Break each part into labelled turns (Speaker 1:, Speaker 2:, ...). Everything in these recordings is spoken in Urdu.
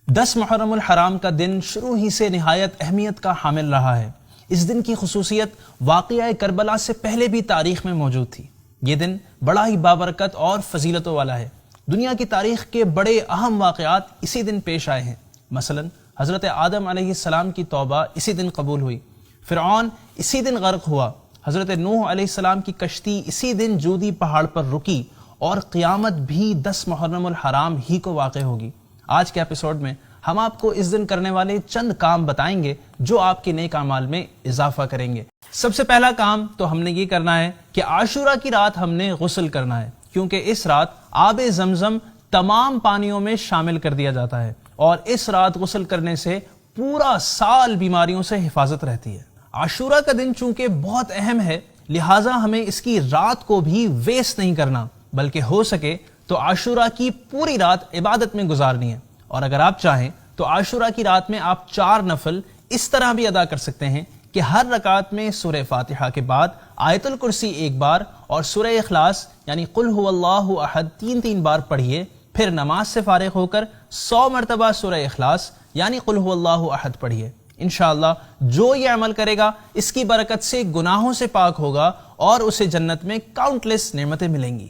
Speaker 1: 10 محرم الحرام کا دن شروع ہی سے نہایت اہمیت کا حامل رہا ہے۔ اس دن کی خصوصیت واقعہ کربلا سے پہلے بھی تاریخ میں موجود تھی۔ یہ دن بڑا ہی بابرکت اور فضیلتوں والا ہے۔ دنیا کی تاریخ کے بڑے اہم واقعات اسی دن پیش آئے ہیں۔ مثلا حضرت آدم علیہ السلام کی توبہ اسی دن قبول ہوئی، فرعون اسی دن غرق ہوا، حضرت نوح علیہ السلام کی کشتی اسی دن جودی پہاڑ پر رکی، اور قیامت بھی 10 محرم الحرام ہی کو واقع ہوگی۔ آج کے ایپیسوڈ میں ہم آپ کو اس دن کرنے والے چند کام بتائیں گے جو آپ کے نیک اعمال میں اضافہ کریں گے۔ سب سے پہلا کام تو ہم نے یہ کرنا ہے کہ عاشورہ کی رات ہم نے غسل کرنا ہے، کیونکہ اس رات آب زمزم تمام پانیوں میں شامل کر دیا جاتا ہے، اور اس رات غسل کرنے سے پورا سال بیماریوں سے حفاظت رہتی ہے۔ عاشورہ کا دن چونکہ بہت اہم ہے، لہٰذا ہمیں اس کی رات کو بھی ویسٹ نہیں کرنا، بلکہ ہو سکے تو عاشورہ کی پوری رات عبادت میں گزارنی ہے۔ اور اگر آپ چاہیں تو عاشورہ کی رات میں آپ 4 نفل اس طرح بھی ادا کر سکتے ہیں کہ ہر رکعت میں سورہ فاتحہ کے بعد آیت الکرسی 1 بار اور سورہ اخلاص یعنی قل هو اللہ احد 3 بار پڑھیے، پھر نماز سے فارغ ہو کر 100 مرتبہ سورہ اخلاص یعنی قل هو اللہ احد پڑھیے۔ انشاءاللہ جو یہ عمل کرے گا اس کی برکت سے گناہوں سے پاک ہوگا اور اسے جنت میں کاؤنٹلیس نعمتیں ملیں گی۔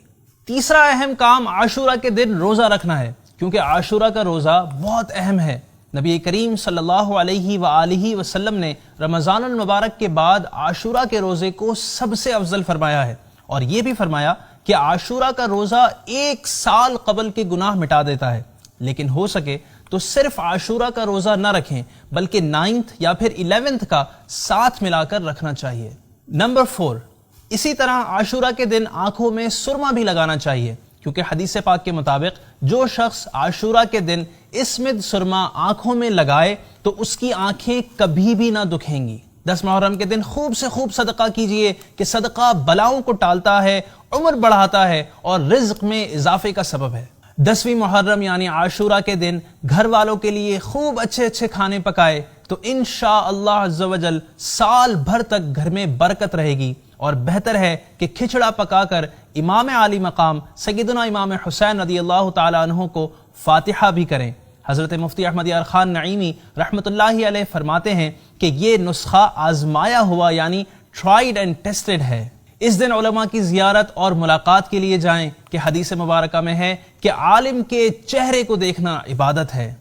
Speaker 1: تیسرا اہم کام عاشورہ کے دن روزہ رکھنا ہے، کیونکہ عاشورہ کا روزہ بہت اہم ہے۔ نبی کریم صلی اللہ علیہ وآلہ وسلم نے رمضان المبارک کے بعد عاشورہ کے روزے کو سب سے افضل فرمایا ہے، اور یہ بھی فرمایا کہ عاشورہ کا روزہ 1 سال قبل کے گناہ مٹا دیتا ہے۔ لیکن ہو سکے تو صرف عاشورہ کا روزہ نہ رکھیں، بلکہ 9 یا پھر 11 کا ساتھ ملا کر رکھنا چاہیے۔ نمبر 4، اسی طرح عاشورہ کے دن آنکھوں میں سرما بھی لگانا چاہیے، کیونکہ حدیث پاک کے مطابق جو شخص عاشورہ کے دن اسمد سرما آنکھوں میں لگائے تو اس کی آنکھیں کبھی بھی نہ دکھیں گی۔ 10 محرم کے دن خوب سے خوب صدقہ کیجئے کہ صدقہ بلاؤں کو ٹالتا ہے، عمر بڑھاتا ہے اور رزق میں اضافے کا سبب ہے۔ 10ویں محرم یعنی عاشورہ کے دن گھر والوں کے لیے خوب اچھے کھانے پکائے تو انشاءاللہ عز و جل سال بھر تک گھر میں برکت رہے گی، اور بہتر ہے کہ کھچڑا پکا کر امام عالی مقام سیدنا امام حسین رضی اللہ تعالیٰ عنہ کو فاتحہ بھی کریں۔ حضرت مفتی احمد یار خان نعیمی رحمۃ اللہ علیہ فرماتے ہیں کہ یہ نسخہ آزمایا ہوا یعنی ٹرائیڈ اینڈ ٹیسٹڈ ہے۔ اس دن علماء کی زیارت اور ملاقات کے لیے جائیں کہ حدیث مبارکہ میں ہے کہ عالم کے چہرے کو دیکھنا عبادت ہے۔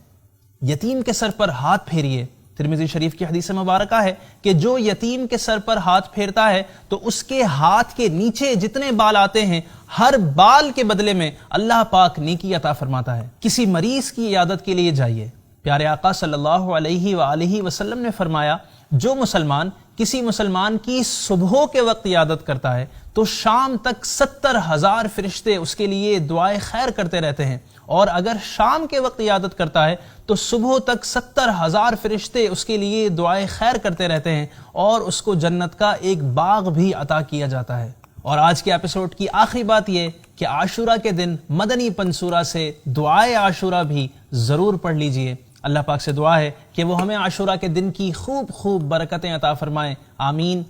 Speaker 1: یتیم کے سر پر ہاتھ پھیریے۔ ترمذی شریف کی حدیث مبارکہ ہے کہ جو یتیم کے سر پر ہاتھ پھیرتا ہے تو اس کے ہاتھ کے نیچے جتنے بال آتے ہیں ہر بال کے بدلے میں اللہ پاک نیکی عطا فرماتا ہے۔ کسی مریض کی عیادت کے لیے جائیے۔ پیارے آقا صلی اللہ علیہ وآلہ وسلم نے فرمایا، جو مسلمان کسی مسلمان کی صبح کے وقت عیادت کرتا ہے تو شام تک 70,000 فرشتے اس کے لیے دعائے خیر کرتے رہتے ہیں، اور اگر شام کے وقت عیادت کرتا ہے تو صبح تک 70,000 فرشتے اس کے لیے دعائے خیر کرتے رہتے ہیں، اور اس کو جنت کا ایک باغ بھی عطا کیا جاتا ہے۔ اور آج کے ایپیسوڈ کی آخری بات یہ کہ عاشورہ کے دن مدنی پنسورہ سے دعائے عاشورہ بھی ضرور پڑھ لیجئے۔ اللہ پاک سے دعا ہے کہ وہ ہمیں عاشورہ کے دن کی خوب برکتیں عطا فرمائے، آمین۔